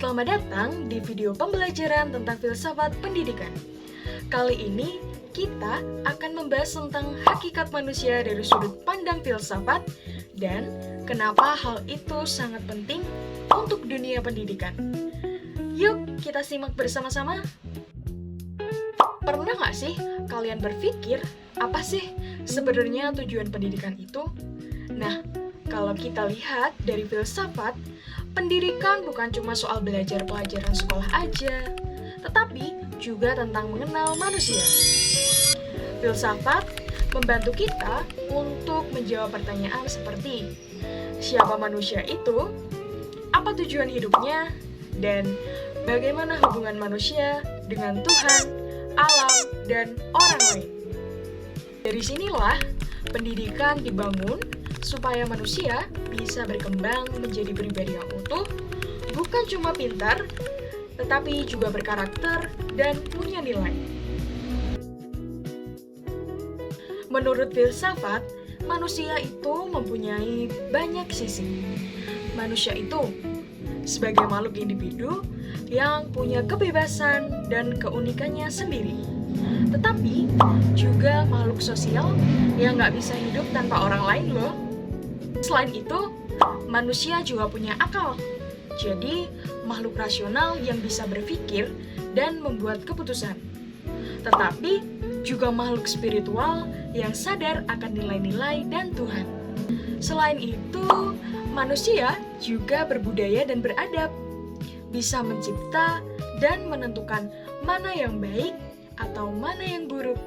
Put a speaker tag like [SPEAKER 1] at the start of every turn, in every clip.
[SPEAKER 1] Selamat datang di video pembelajaran tentang filsafat pendidikan. Kali ini kita akan membahas tentang hakikat manusia dari sudut pandang filsafat dan kenapa hal itu sangat penting untuk dunia pendidikan. Yuk kita simak bersama-sama. Pernah nggak sih kalian berpikir apa sih sebenarnya tujuan pendidikan itu? Nah, kalau kita lihat dari filsafat, pendidikan bukan cuma soal belajar pelajaran sekolah aja, tetapi juga tentang mengenal manusia. Filsafat membantu kita untuk menjawab pertanyaan seperti siapa manusia itu, apa tujuan hidupnya, dan bagaimana hubungan manusia dengan Tuhan, alam, dan orang lain. Dari sinilah pendidikan dibangun supaya manusia bisa berkembang menjadi pribadi yang utuh, bukan cuma pintar, tetapi juga berkarakter dan punya nilai. Menurut filsafat, manusia itu mempunyai banyak sisi. Manusia itu sebagai makhluk individu yang punya kebebasan dan keunikannya sendiri, tetapi juga makhluk sosial yang nggak bisa hidup tanpa orang lain loh. Selain itu, manusia juga punya akal. Jadi, makhluk rasional yang bisa berpikir dan membuat keputusan. Tetapi, juga makhluk spiritual yang sadar akan nilai-nilai dan Tuhan. Selain itu, manusia juga berbudaya dan beradab. Bisa mencipta dan menentukan mana yang baik atau mana yang buruk.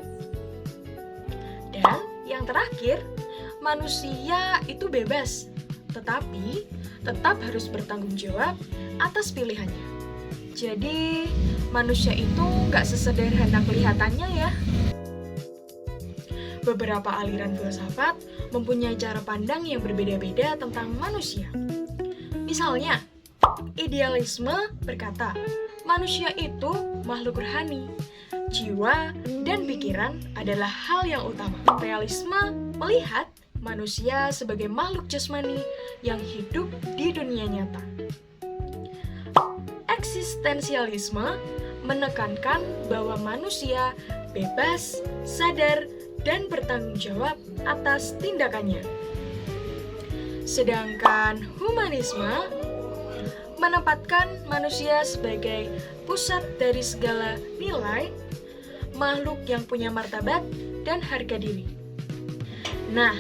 [SPEAKER 1] Dan yang terakhir, manusia itu bebas, tetapi tetap harus bertanggung jawab atas pilihannya. Jadi, manusia itu nggak sesederhana kelihatannya ya. Beberapa aliran filsafat mempunyai cara pandang yang berbeda-beda tentang manusia. Misalnya, idealisme berkata, manusia itu makhluk rohani. Jiwa dan pikiran adalah hal yang utama. Realisme melihat manusia sebagai makhluk jasmani yang hidup di dunia nyata. Eksistensialisme menekankan bahwa manusia bebas, sadar, dan bertanggung jawab atas tindakannya. Sedangkan humanisme menempatkan manusia sebagai pusat dari segala nilai, makhluk yang punya martabat dan harga diri. Nah,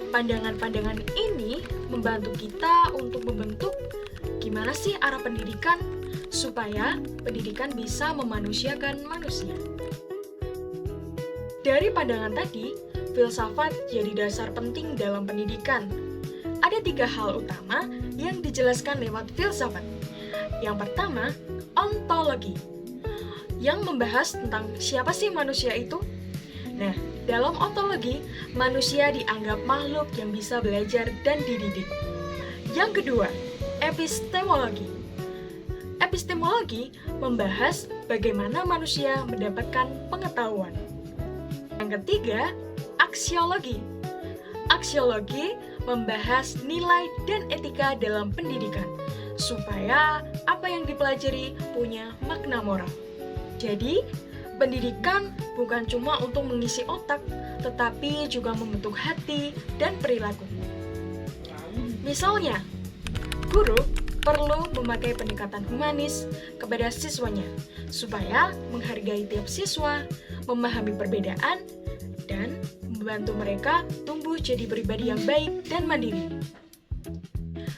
[SPEAKER 1] pandangan-pandangan ini membantu kita untuk membentuk gimana sih arah pendidikan supaya pendidikan bisa memanusiakan manusia. Dari pandangan tadi, filsafat jadi dasar penting dalam pendidikan. Ada 3 hal utama yang dijelaskan lewat filsafat. Yang pertama, ontologi, yang membahas tentang siapa sih manusia itu. Nah, dalam ontologi, manusia dianggap makhluk yang bisa belajar dan dididik. Yang kedua, epistemologi. Epistemologi membahas bagaimana manusia mendapatkan pengetahuan. Yang ketiga, aksiologi. Aksiologi membahas nilai dan etika dalam pendidikan, supaya apa yang dipelajari punya makna moral. Jadi, pendidikan bukan cuma untuk mengisi otak, tetapi juga membentuk hati dan perilaku. Misalnya, guru perlu memakai pendekatan humanis kepada siswanya, supaya menghargai tiap siswa, memahami perbedaan, dan membantu mereka tumbuh jadi pribadi yang baik dan mandiri.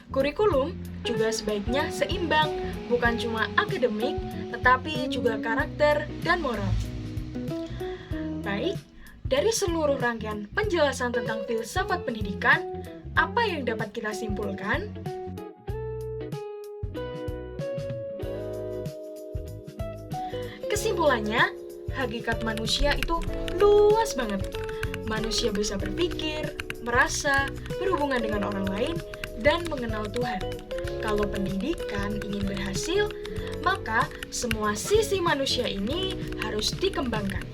[SPEAKER 1] Kurikulum juga sebaiknya seimbang, bukan cuma akademik, tetapi juga karakter dan moral. Baik, dari seluruh rangkaian penjelasan tentang filsafat pendidikan, apa yang dapat kita simpulkan? Kesimpulannya, hakikat manusia itu luas banget. Manusia bisa berpikir, merasa, berhubungan dengan orang lain, dan mengenal Tuhan. Kalau pendidikan ingin berhasil, maka semua sisi manusia ini harus dikembangkan.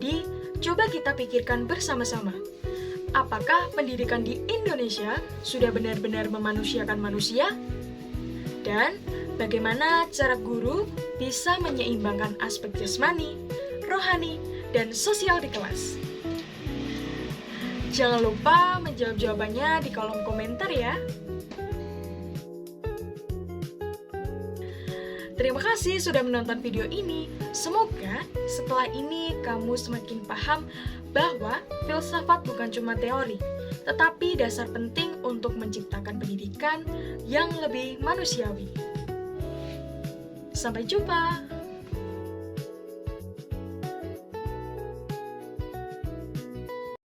[SPEAKER 1] Jadi, coba kita pikirkan bersama-sama. Apakah pendidikan di Indonesia sudah benar-benar memanusiakan manusia? dan bagaimana cara guru bisa menyeimbangkan aspek jasmani, rohani, dan sosial di kelas. Jangan lupa menjawab jawabannya di kolom komentar ya. Terima kasih sudah menonton video ini. Semoga setelah ini kamu semakin paham bahwa filsafat bukan cuma teori, tetapi dasar penting untuk menciptakan pendidikan yang lebih manusiawi. Sampai jumpa!